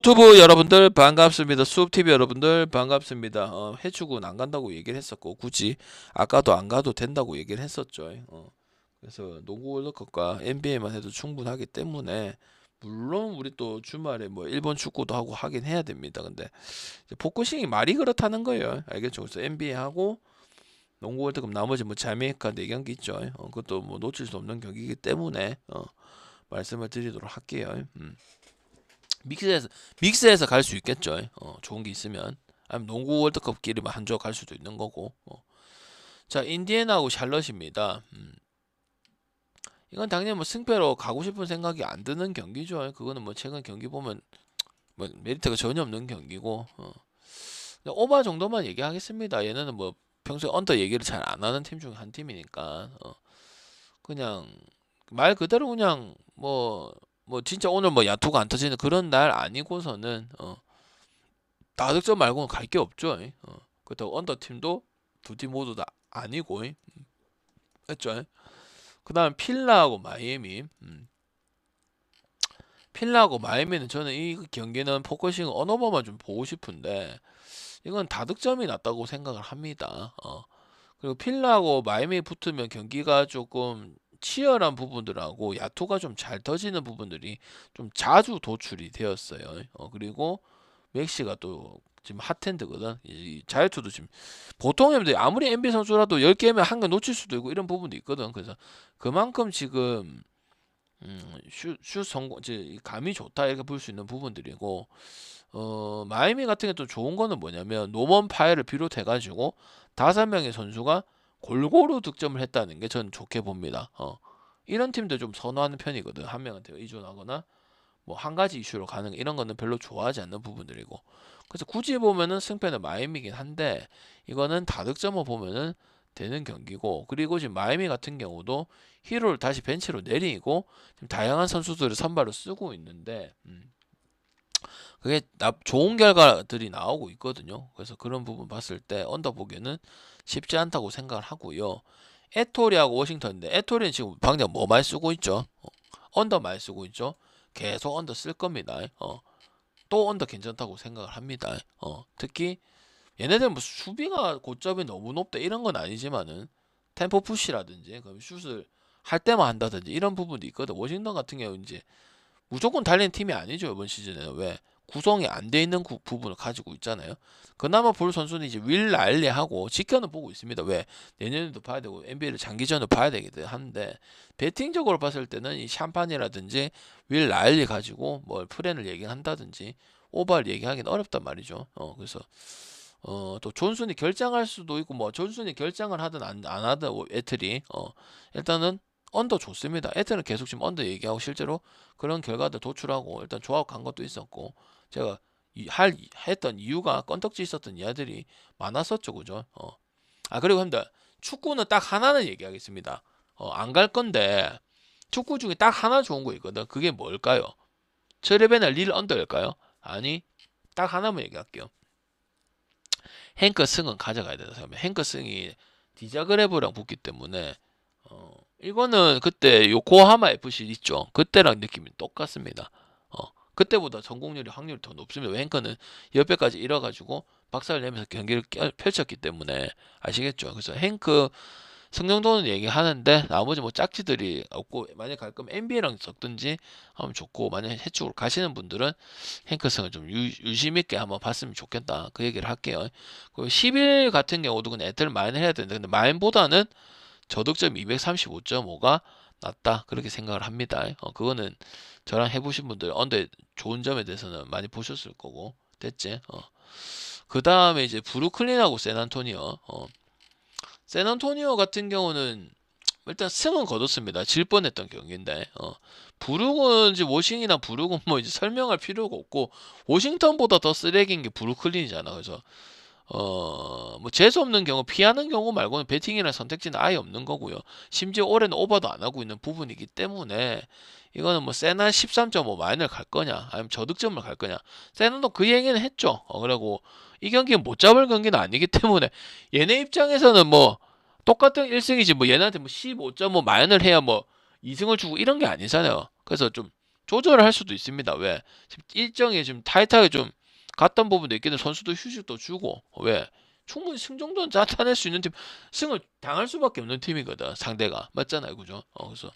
유튜브 여러분들 반갑습니다. 수업TV 여러분들 반갑습니다. 해축은 안 간다고 얘기를 했었고 굳이 아까도 안 가도 된다고 얘기를 했었죠. 그래서 농구 월드컵과 NBA만 해도 충분하기 때문에 물론 우리 또 주말에 뭐 일본 축구도 하고 하긴 해야 됩니다. 근데 이제 포커싱이 말이 그렇다는 거예요. 알겠죠? 그래서 NBA 하고 농구 월드컵 나머지 뭐 자메이카 4경기 있죠. 그것도 뭐 놓칠 수 없는 경기이기 때문에 말씀을 드리도록 할게요. 믹스해서 갈 수 있겠죠. 좋은 게 있으면. 아니면 농구 월드컵끼리만 한 조 갈 수도 있는 거고. 자, 인디애나하고 샬럿입니다. 이건 당연히 뭐 승패로 가고 싶은 생각이 안 드는 경기죠. 그거는 뭐 최근 경기 보면 뭐 메리트가 전혀 없는 경기고. 오바 정도만 얘기하겠습니다. 얘네는 뭐 평소에 언더 얘기를 잘 안 하는 팀 중 한 팀이니까. 그냥 말 그대로 그냥 뭐 진짜 오늘 뭐 야투가 안 터지는 그런 날 아니고서는 다득점 말고는 갈 게 없죠. 그렇다고 언더 팀도 두 팀 모두 다 아니고, 했죠. 그 다음 필라하고 마이애미. 필라하고 마이애미는 저는 이 경기는 포커싱 언어버만 좀 보고 싶은데 이건 다득점이 낫다고 생각을 합니다. 그리고 필라하고 마이애미 붙으면 경기가 조금 치열한 부분들하고 야투가 좀 잘 터지는 부분들이 좀 자주 도출이 되었어요. 그리고 맥시가 또 지금 핫핸드거든. 이 자유투도 지금 보통 엠들 아무리 NBA 선수라도 10개면 한 개 놓칠 수도 있고 이런 부분도 있거든. 그래서 그만큼 지금 슛 성공, 이제 감이 좋다 이렇게 볼 수 있는 부분들이고, 마이미 같은 게 또 좋은 거는 뭐냐면 노먼 파이를 비롯해가지고 5명의 선수가 골고루 득점을 했다는 게 저는 좋게 봅니다. 이런 팀도 좀 선호하는 편이거든. 한 명한테 의존하거나 뭐 한 가지 이슈로 가는 이런 거는 별로 좋아하지 않는 부분들이고, 그래서 굳이 보면은 승패는 마이애미긴 한데 이거는 다득점을 보면은 되는 경기고, 그리고 지금 마이애미 같은 경우도 히로를 다시 벤치로 내리고 지금 다양한 선수들을 선발로 쓰고 있는데 그게 좋은 결과들이 나오고 있거든요. 그래서 그런 부분 봤을 때 언더 보기에는 쉽지 않다고 생각을 하고요. 에토리하고 워싱턴인데 에토리는 지금 방금 뭐 많이 쓰고 있죠? 언더 많이 쓰고 있죠? 계속 언더 쓸 겁니다. 또 언더 괜찮다고 생각을 합니다. 특히 얘네들은 뭐 수비가 고점이 너무 높다 이런 건 아니지만은 템포 푸시라든지 그럼 슛을 할 때만 한다든지 이런 부분도 있거든. 워싱턴 같은 경우 이제 무조건 달리는 팀이 아니죠. 이번 시즌에는 왜 구성이 안 돼 있는 부분을 가지고 있잖아요. 그나마 볼 선수는 이제 윌 라일리하고 지켜는 보고 있습니다. 왜 내년에도 봐야 되고 NBA를 장기전을 봐야 되기도 한데 배팅적으로 봤을 때는 이 샴판이라든지 윌 라일리 가지고 뭘 플랜을 얘기한다든지 오버를 얘기하기는 어렵단 말이죠. 그래서 또 존슨이 결장할 수도 있고 뭐 존슨이 결장을 하든 안 하든 애틀이 일단은 언더 좋습니다. 애틀은 계속 지금 언더 얘기하고 실제로 그런 결과들 도출하고 일단 조합 간 것도 있었고 제가 했던 이유가 건덕지 있었던 이야들이 많았었죠, 그죠? 그리고 합니다. 축구는 딱 하나는 얘기하겠습니다. 안 갈 건데 축구 중에 딱 하나 좋은 거 있거든. 그게 뭘까요? 트레베나 릴 언더일까요? 아니, 딱 하나만 얘기할게요. 행크 승은 가져가야 된다 생각합니다. 행크 승이 디자그레브랑 붙기 때문에 이거는 그때 요코하마 FC 있죠. 그때랑 느낌이 똑같습니다. 그때보다 성공률이 확률이 더 높습니다. 행크는 옆에까지 잃어가지고 박살을 내면서 경기를 펼쳤기 때문에 아시겠죠. 그래서 행크 승정도는 얘기하는데 나머지 뭐 짝지들이 없고 만약 갈 거면 NBA랑 섞든지 하면 좋고, 만약 해축으로 가시는 분들은 행크성을 좀 유심 있게 한번 봤으면 좋겠다 그 얘기를 할게요. 그리고 10일 같은 경우도 그냥 애들 마인 해야 되는데 근데 마인보다는 저득점 235.5가 낫다 그렇게 생각을 합니다. 그거는 저랑 해보신 분들 언더 좋은 점에 대해서는 많이 보셨을 거고 됐지. 그 다음에 이제 브루클린하고 샌안토니오. 샌안토니오 같은 경우는 일단 승은 거뒀습니다. 질 뻔했던 경기인데 부르곤 워싱이나 부르곤 뭐 이제 설명할 필요가 없고 워싱턴보다 더 쓰레기인 게 브루클린이잖아. 그래서 뭐 재수 없는 경우 피하는 경우 말고는 배팅이나 선택지는 아예 없는 거고요. 심지어 올해는 오버도 안 하고 있는 부분이기 때문에 이거는 뭐 세나 13.5 마인을 갈 거냐 아니면 저득점을 갈 거냐, 세나도 그 얘기는 했죠. 그리고 이 경기는 못 잡을 경기는 아니기 때문에 얘네 입장에서는 뭐 똑같은 1승이지 뭐 얘네한테 뭐 15.5 마인을 해야 뭐 2승을 주고 이런 게 아니잖아요. 그래서 좀 조절을 할 수도 있습니다. 왜? 지금 일정이 좀 타이트하게 좀 갔던 부분도 있겠는데 선수도 휴식도 주고 왜? 충분히 승 정도는 나타낼 수 있는 팀, 승을 당할 수밖에 없는 팀이거든 상대가. 맞잖아요, 그죠? 그래서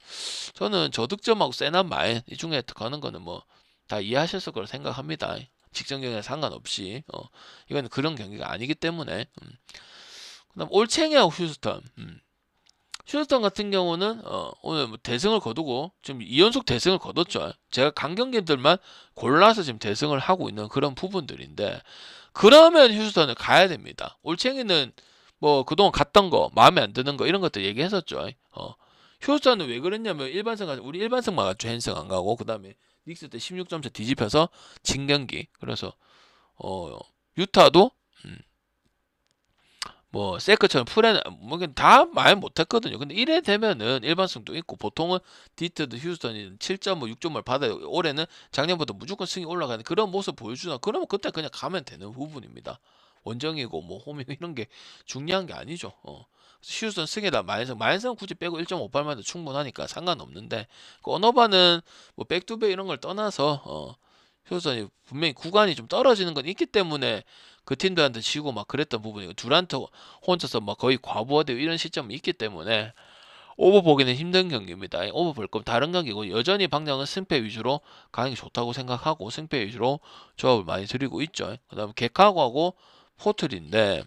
저는 저득점하고 세난 마인 이 중에 가는 거는 뭐 다 이해하셨을 거라 생각합니다. 직전 경기에 상관없이 이건 그런 경기가 아니기 때문에. 그다음 올챙이하고 휴스턴. 휴스턴 같은 경우는 오늘 뭐 대승을 거두고 지금 2연속 대승을 거뒀죠. 제가 간 경기들만 골라서 지금 대승을 하고 있는 그런 부분들인데, 그러면 휴스턴을 가야 됩니다. 올챙이는 뭐 그동안 갔던 거 마음에 안 드는 거 이런 것들 얘기했었죠. 휴스턴은 왜 그랬냐면 우리 일반승만 갔죠. 헨승 안 가고 그다음에 닉스 때 16점 차 뒤집혀서 진 경기. 그래서 유타도 뭐 세크처럼 프레는 뭐다 말 못했거든요. 근데 이래 되면은 일반성도 있고 보통은 디트드 휴스턴이 7.5, 6점을 받아요. 올해는 작년보다 무조건 승이 올라가는 그런 모습 보여주나 그러면 그때 그냥 가면 되는 부분입니다. 원정이고 뭐 홈이고 이런 게 중요한 게 아니죠. 휴스턴 승에다 마인성 굳이 빼고 1.58만 해도 충분하니까 상관없는데 그 언어바는 뭐 백투백 이런 걸 떠나서 휴스턴이 분명히 구간이 좀 떨어지는 건 있기 때문에 그 팀들한테 지고 막 그랬던 부분이고 두란트 혼자서 막 거의 과부하되고 이런 시점이 있기 때문에 오버 보기는 힘든 경기입니다. 오버 볼 거면 다른 경기고 여전히 방향은 승패 위주로 가는 게 좋다고 생각하고 승패 위주로 조합을 많이 드리고 있죠. 그다음에 개카고하고 포틀인데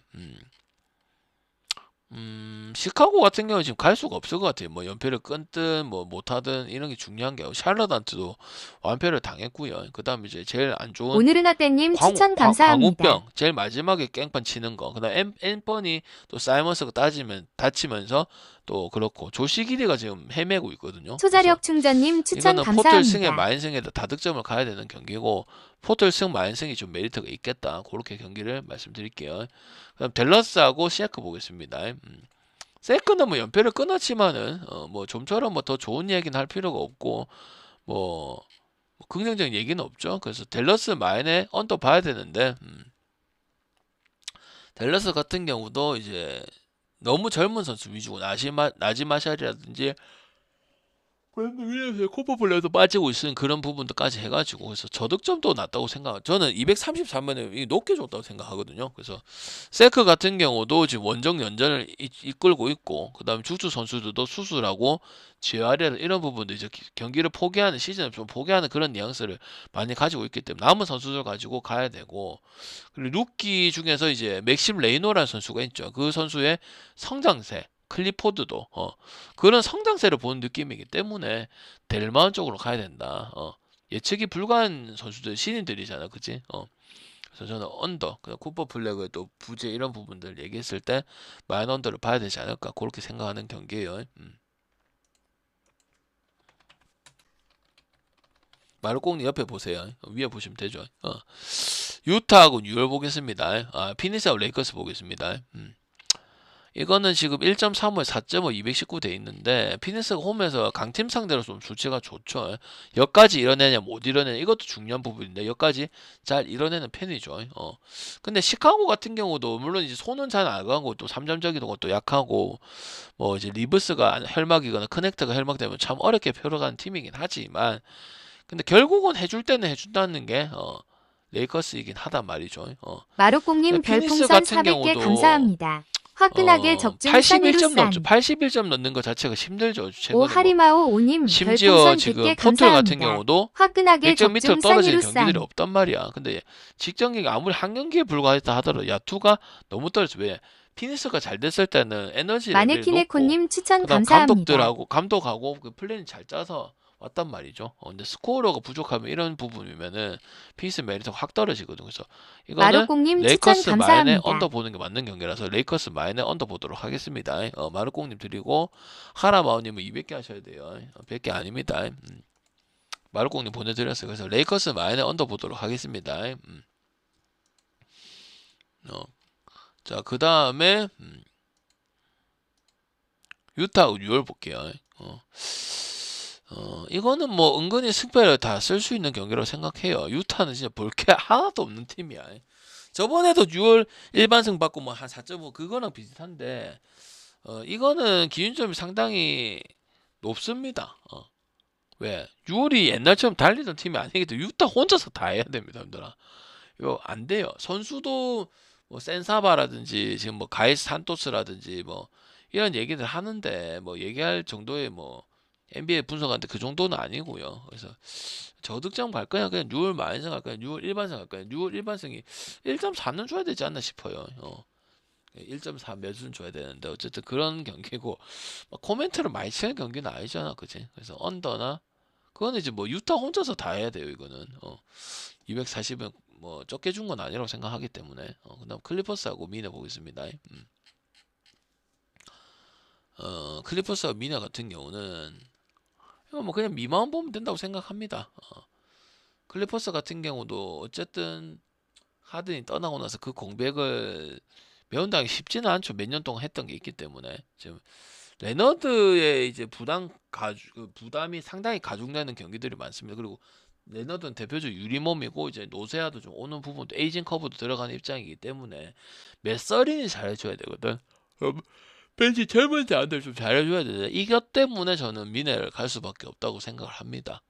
시카고 같은 경우는 지금 갈 수가 없을 것 같아요. 뭐 연패를 끊든 뭐 못하든 이런 게 중요한 게 아니고 샬럿한테도 완패를 당했고요. 그다음에 이제 제일 안 좋은 오늘은 어때님 추천 감사합니다. 광우병 제일 마지막에 깽판 치는 거. 그다음 엠번이 또 사이먼스가 다치면서 또 그렇고 조시기리가 지금 헤매고 있거든요. 그래서 초자력 충전님 추천 이거는 포털 승에 감사합니다. 마인승에다 다득점을 가야 되는 경기고 포털 승 마인승이 좀 메리트가 있겠다. 그렇게 경기를 말씀드릴게요. 그다음 댈러스하고 시애크 보겠습니다. 세크는 뭐 연패를 끊었지만은 뭐 좀처럼 뭐 더 좋은 얘기는 할 필요가 없고 뭐 긍정적인 얘기는 없죠. 그래서 댈러스 마인에 언더 봐야 되는데 댈러스 같은 경우도 이제 너무 젊은 선수 위주고 나지마샬이라든지 브랜드 윌리엄스의 코퍼블레도 빠지고 있는 그런 부분도까지 해가지고 그래서 저득점도 낮다고 생각. 저는 233번에 높게 줬다고 생각하거든요. 그래서 세크 같은 경우도 지금 원정 연전을 이끌고 있고 그다음에 주축 선수들도 수술하고 재활이라 이런 부분도 이제 경기를 포기하는 시즌을 좀 포기하는 그런 뉘앙스를 많이 가지고 있기 때문에 남은 선수들 가지고 가야 되고 그리고 루키 중에서 이제 맥심 레이노라는 선수가 있죠. 그 선수의 성장세. 클리포드도 그런 성장세를 보는 느낌이기 때문에 델마운 쪽으로 가야 된다. 예측이 불가한 선수들 신인들이잖아, 그치? 그래서 저는 언더, 그냥 쿠퍼 블랙의 또 부재 이런 부분들 얘기했을 때 마인 언더를 봐야 되지 않을까 그렇게 생각하는 경기예요. 마르공님 옆에 보세요. 위에 보시면 되죠. 유타하고 뉴욕 보겠습니다. 피니스하고 레이커스 보겠습니다. 이거는 지금 1.35에 4.5 219 돼 있는데 피니스가 홈에서 강팀 상대로 좀 수치가 좋죠. 여기까지 이뤄내냐 못 이뤄내냐 이것도 중요한 부분인데 여기까지 잘 이뤄내는 편이죠. 근데 시카고 같은 경우도 물론 이제 손은 잘 안 가고 또 3점적인 것도 약하고 뭐 이제 리브스가 혈막이거나 커넥터가 혈막되면 참 어렵게 펴러가는 팀이긴 하지만 근데 결국은 해줄 때는 해준다는 게 레이커스이긴 하단 말이죠. 마루꽁님 피니스 별풍선 같은 400개 경우도 감사합니다. 화끈하게 적중 81점 넘죠. 선이루산 81점 넣는 것 자체가 힘들죠. 오 최근에 뭐 하리마오 오님 심지어 별풍선 지금 100개 포털 같은 감사합니다. 경우도 화끈하게 100점 밑으로 적중 떨어지는 경기들이 선이루산 없단 말이야. 근데 직전 경기 아무리 한 경기에 불과했다 하더라도 야투가 너무 떨어져. 왜? 피니스가 잘 됐을 때는 에너지 레벨이 높고 마네키네코님 추천 그다음 감사합니다. 감독하고 그 플랜이 잘 짜서 왔단 말이죠. 근데 스코어가 부족하면 이런 부분이면은 피니스 메리트가 확 떨어지거든. 그래서 이거는 마루꽁님 추천 레이커스 마인에 감사합니다. 언더 보는 게 맞는 경기라서 레이커스 마인에 언더 보도록 하겠습니다. 마르꽁님 드리고 하라마오님은 200개 하셔야 돼요. 100개 아닙니다. 마르꽁님 보내드렸어요. 그래서 레이커스 마인에 언더 보도록 하겠습니다. 자, 그 다음에 유타하고 뉴욕 볼게요. 이거는 뭐 은근히 승패를 다 쓸 수 있는 경기라고 생각해요. 유타는 진짜 볼 게 하나도 없는 팀이야. 저번에도 6월 일반승 받고 뭐 한 4.5 그거랑 비슷한데 이거는 기준점이 상당히 높습니다. 왜? 6월이 옛날처럼 달리던 팀이 아니기 때문에 유타 혼자서 다 해야 됩니다, 형들아. 이거 안 돼요. 선수도 뭐 센사바라든지 지금 뭐 가이스 산토스라든지 뭐 이런 얘기들 하는데 뭐 얘기할 정도의 뭐 NBA 분석하는데 그 정도는 아니고요. 그래서 저득점 갈 거냐 그냥 6월 마이너스 갈 거냐 6월 일반승 갈 거냐 6월 일반승이 1.4는 줘야 되지 않나 싶어요. 1.4 몇은 줘야 되는데 어쨌든 그런 경기고 막 코멘트를 많이 치는 경기는 아니잖아, 그지? 그래서 언더나 그거는 이제 뭐 유타 혼자서 다 해야 돼요, 이거는. 240은 뭐 적게 준 건 아니라고 생각하기 때문에. 그다음 클리퍼스하고 미네 보겠습니다. 클리퍼스와 미네 같은 경우는 이거 뭐 그냥 미만 보면 된다고 생각합니다. 클리퍼스 같은 경우도 어쨌든 하든이 떠나고 나서 그 공백을 메운다기 쉽지는 않죠. 몇 년 동안 했던 게 있기 때문에 지금 레너드의 이제 그 부담이 상당히 가중되는 경기들이 많습니다. 그리고 레너드는 대표적 유리몸이고 이제 노세아도 좀 오는 부분도 에이징 커브도 들어가는 입장이기 때문에 메서린이 잘해줘야 되거든. 벤치 젊은 자들 좀 잘해줘야 되는데 이것 때문에 저는 미네를 갈 수밖에 없다고 생각을 합니다.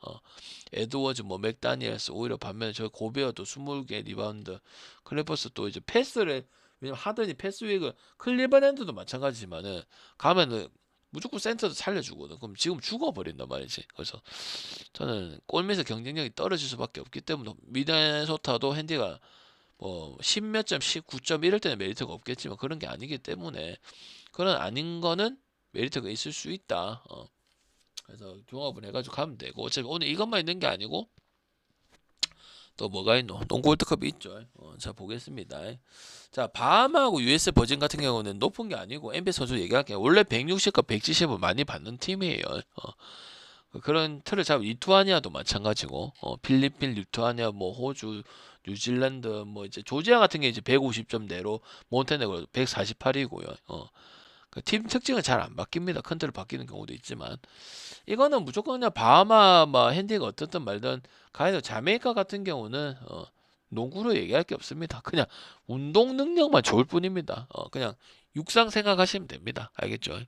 에드워즈 뭐 맥다니엘스 오히려 반면에 저 고베어도 20개 리바운드 클리퍼스 또 이제 패스를 왜냐면 하더니 패스 위그 클리버랜드도 마찬가지지만은 가면은 무조건 센터도 살려주거든. 그럼 지금 죽어버린단 말이지. 그래서 저는 골밑의 경쟁력이 떨어질 수밖에 없기 때문에 미네소타도 핸디가 뭐 10 몇 점, 19점 이럴 때는 메리트가 없겠지만 그런 게 아니기 때문에 그런 아닌 거는 메리트가 있을 수 있다. 그래서 종합을 해가지고 가면 되고 어차피 오늘 이것만 있는 게 아니고 또 뭐가 있노? 농구 월드컵이 있죠. 자 보겠습니다. 자 바하마하고 US 버진 같은 경우는 높은 게 아니고 NBA 선수 얘기할게요. 원래 160과 170을 많이 받는 팀이에요. 그런 틀을 잡은 리투아니아도 마찬가지고 필리핀, 리투아니아, 뭐 호주, 뉴질랜드, 뭐 이제 조지아 같은 게 이제 150점 내로 몬테네그로 148이고요. 그 팀 특징은 잘 안 바뀝니다. 큰 틀을 바뀌는 경우도 있지만 이거는 무조건 그냥 바하마 뭐 핸디가 어떻든 말든 가이드 자메이카 같은 경우는 농구로 얘기할 게 없습니다. 그냥 운동 능력만 좋을 뿐입니다. 그냥 육상 생각하시면 됩니다. 알겠죠?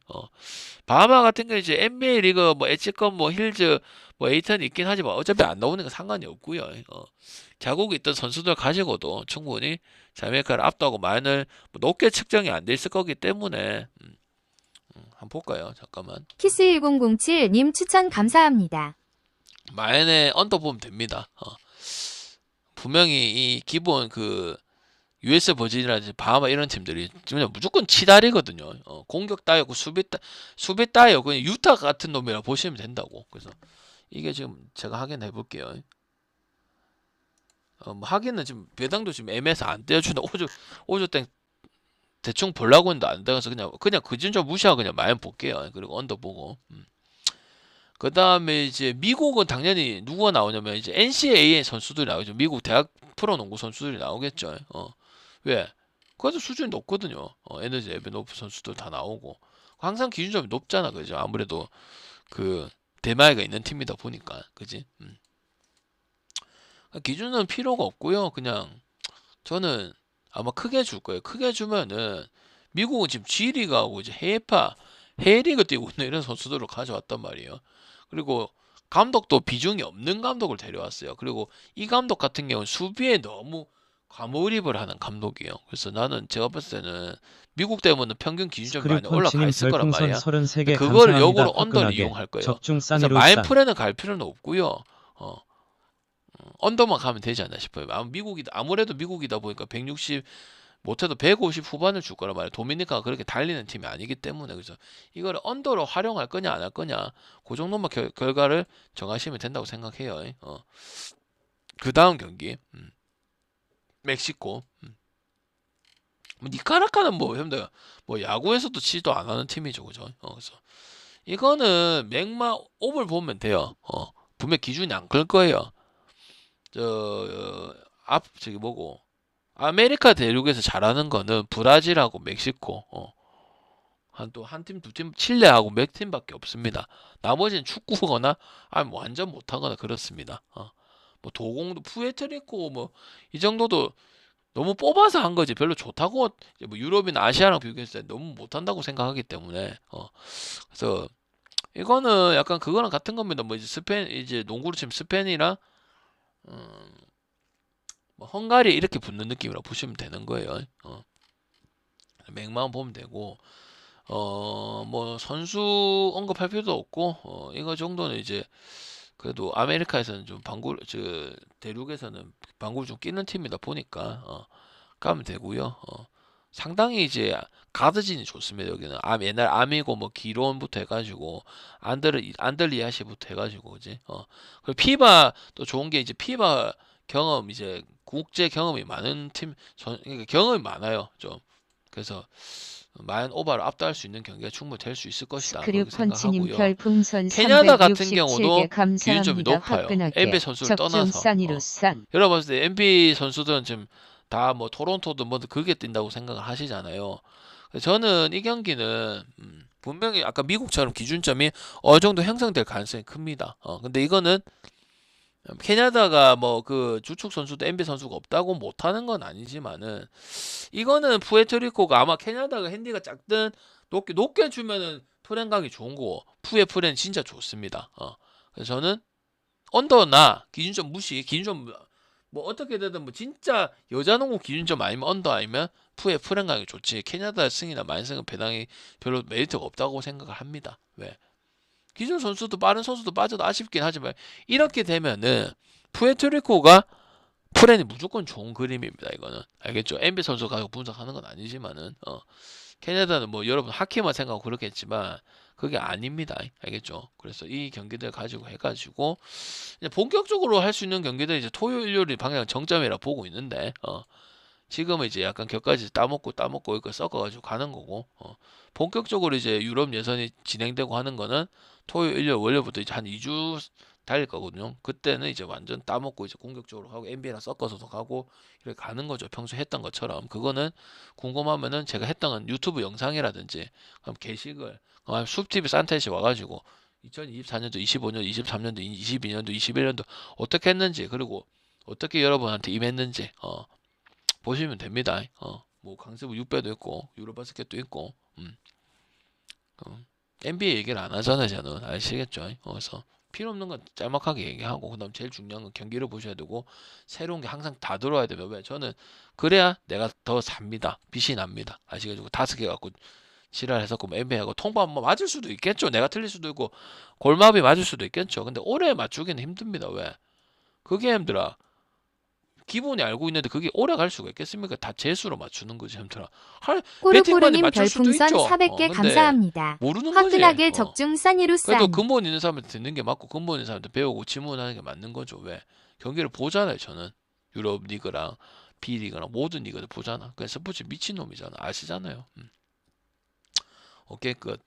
바하마 같은 경우 이제 NBA 리그 뭐 엣지건 뭐 힐즈 뭐 에이턴이 있긴 하지만 어차피 안 나오는 건 상관이 없고요. 자국에 있던 선수들 가지고도 충분히 자메이카를 압도하고 마인을 뭐 높게 측정이 안 돼 있을 거기 때문에 한번 볼까요? 잠깐만. 키스1007님 추천 감사합니다. 마인의 언더 보면 됩니다. 분명히 이 기본 그 US 버진이라든지 바하마 이런 팀들이 그냥 무조건 치다리거든요. 공격 따였고 수비 따요. 그냥 유타 같은 놈이라 보시면 된다고. 그래서 이게 지금 제가 확인해 볼게요. 뭐 하기는 지금 배당도 지금 애매해서 안 떼어준다. 오조 땡 대충 보려고 했는데 안 돼가서 그냥 그 진짜 무시하고 그냥 마인 볼게요. 그리고 언더 보고. 그 다음에 이제 미국은 당연히 누가 나오냐면 이제 NCAA 선수들이 나오죠. 미국 대학 프로농구 선수들이 나오겠죠. 왜? 그래도 수준이 높거든요. 에너지 앱에 높은 선수들 다 나오고 항상 기준점이 높잖아, 그죠? 아무래도 그 대마이가 있는 팀이다 보니까, 그지? 기준은 필요가 없고요. 그냥 저는 아마 크게 줄 거예요. 크게 주면은 미국은 지금 G리그하고 이제 해외리그 뛰고 있는 이런 선수들을 가져왔단 말이에요. 그리고 감독도 비중이 없는 감독을 데려왔어요. 그리고 이 감독 같은 경우는 수비에 너무 과몰입을 하는 감독이에요. 그래서 나는 제가 봤을 때는 미국 때문에 평균 기준점이 많이 올라가 스크류펀치님 있을 거란 별풍선 말이야. 33개 그거를 감사합니다. 역으로 언더를 화끈하게 이용할 거예요. 적중 그래서 싸니로 마인프레는 갈 필요는 없고요. 언더만 가면 되지 않나 싶어요. 아무래도 미국이다 보니까 160 못해도 150 후반을 줄 거란 말이에요. 도미니카가 그렇게 달리는 팀이 아니기 때문에. 그래서 이걸 언더로 활용할 거냐 안 할 거냐 그 정도만 결과를 정하시면 된다고 생각해요. 그 다음 경기 멕시코. 뭐 니카라카는 뭐 형들 뭐 야구에서도 치지도 안 하는 팀이죠, 그죠? 그래서 이거는 맥마 옵을 보면 돼요. 분명 기준이 안 클 거예요. 저기 뭐고 아메리카 대륙에서 잘하는 거는 브라질하고 멕시코, 한 팀, 두 팀, 칠레하고 몇 팀밖에 없습니다. 나머지는 축구거나 아니면 완전 못하거나 그렇습니다. 뭐 도공도 푸에트리코 뭐 이 정도도 너무 뽑아서 한 거지 별로 좋다고 뭐 유럽이나 아시아랑 비교했을 때 너무 못한다고 생각하기 때문에 그래서 이거는 약간 그거랑 같은 겁니다. 뭐 이제 스페인 이제 농구로 치면 스페인이랑 음, 뭐 헝가리 이렇게 붙는 느낌이라고 보시면 되는 거예요. 맥만 보면 되고 뭐 선수 언급할 필요도 없고 이거 정도는 이제 그래도 아메리카에서는 좀 방구 저 대륙에서는 방구를 좀 끼는 팀이다 보니까 가면 되고요. 상당히 이제 가드진이 좋습니다. 여기는 옛날 아미고 뭐 기론부터 해가지고 안들리아시부터 해가지고 이제 그리고 피바 또 좋은 게 이제 피바 경험 이제 국제 경험이 많은 그러니까 경험이 많아요 좀. 그래서 마이언 오바를 압도할 수 있는 경기가 충분히 될 수 있을 것이다 그렇게 스크류펀치님 생각하고요. 별풍선 케냐다 같은 367개 경우도 기준점이 감사합니다. 높아요. NBA 화끈하게 선수를 떠나서 적중산이로산 여러분 봤을 때 NBA 선수들은 지금 다 뭐 토론토도 뭐 그게 뛴다고 생각을 하시잖아요. 저는 이 경기는 분명히 아까 미국처럼 기준점이 어느 정도 형성될 가능성이 큽니다. 근데 이거는 케냐다가 뭐 그 주축 선수도 NBA 선수가 없다고 못하는 건 아니지만은 이거는 푸에르토리코가 아마 케냐다가 핸디가 작든 높게 주면은 프렌각이 좋은 거고 프렌 진짜 좋습니다. 그래서 저는 언더나 기준점 무시 기준점 뭐 어떻게 되든 뭐 진짜 여자 농구 기준점 아니면 언더 아니면 프렌각이 좋지 케냐다 승이나 만승은 배당이 별로 메리트가 없다고 생각을 합니다. 왜? 기존 선수도 빠른 선수도 빠져도 아쉽긴 하지만 이렇게 되면은 푸에르토리코가 프렌이 무조건 좋은 그림입니다. 이거는 알겠죠? NBA 선수 가격 분석하는 건 아니지만은 캐나다는 뭐 여러분 하키만 생각하고 그렇겠지만 그게 아닙니다. 알겠죠? 그래서 이 경기들 가지고 해가지고 이제 본격적으로 할 수 있는 경기들 이제 토요일 일요일이 방향 정점이라 보고 있는데 지금은 이제 약간 격까지 따먹고 이거 섞어가지고 가는 거고 본격적으로 이제 유럽 예선이 진행되고 하는 거는 토요일 일요일 월요일부터 이제 한 2주 달릴 거거든요. 그때는 이제 완전 따먹고 이제 공격적으로 하고 NBA랑 섞어서도 가고 이렇게 가는 거죠. 평소 했던 것처럼. 그거는 궁금하면은 제가 했던 건 유튜브 영상이라든지 그럼 게시글 숲TV 산타이시 와가지고 2024년도, 25년, 23년도, 22년도, 21년도 어떻게 했는지 그리고 어떻게 여러분한테 임했는지 보시면 됩니다. 뭐 강세부 6배도 있고 유로바스켓도 있고 NBA 얘기를 안 하잖아요. 저는 아시겠죠? 그래서 필요 없는 건 짤막하게 얘기하고 그다음 제일 중요한 건 경기를 보셔야 되고 새로운 게 항상 다 들어와야 되면 왜 저는 그래야 내가 더 삽니다. 빛이 납니다. 아시겠죠? 5개 갖고 지랄해서 뭐 NBA하고 통밥 뭐 맞을 수도 있겠죠. 내가 틀릴 수도 있고 골마비 맞을 수도 있겠죠. 근데 오래 맞추기는 힘듭니다. 왜? 그게 힘들어. 기본이 알고 있는데 그게 오래 갈 수가 있겠습니까? 다 재수로 맞추는 거지, 힘들어. 배팅만이 꼬르꼬르님 맞출 수도 별풍선 있죠. 400개 근데 감사합니다. 모르는 거지. 화끈하게 적중산이로 그래도 산. 근본 있는 사람한테 듣는 게 맞고 근본 있는 사람한테 배우고 질문하는 게 맞는 거죠. 왜? 경기를 보잖아요, 저는. 유럽 리그랑 B리그랑 모든 리그를 보잖아. 그냥 스포츠 미친놈이잖아. 아시잖아요. 오케이, 끝.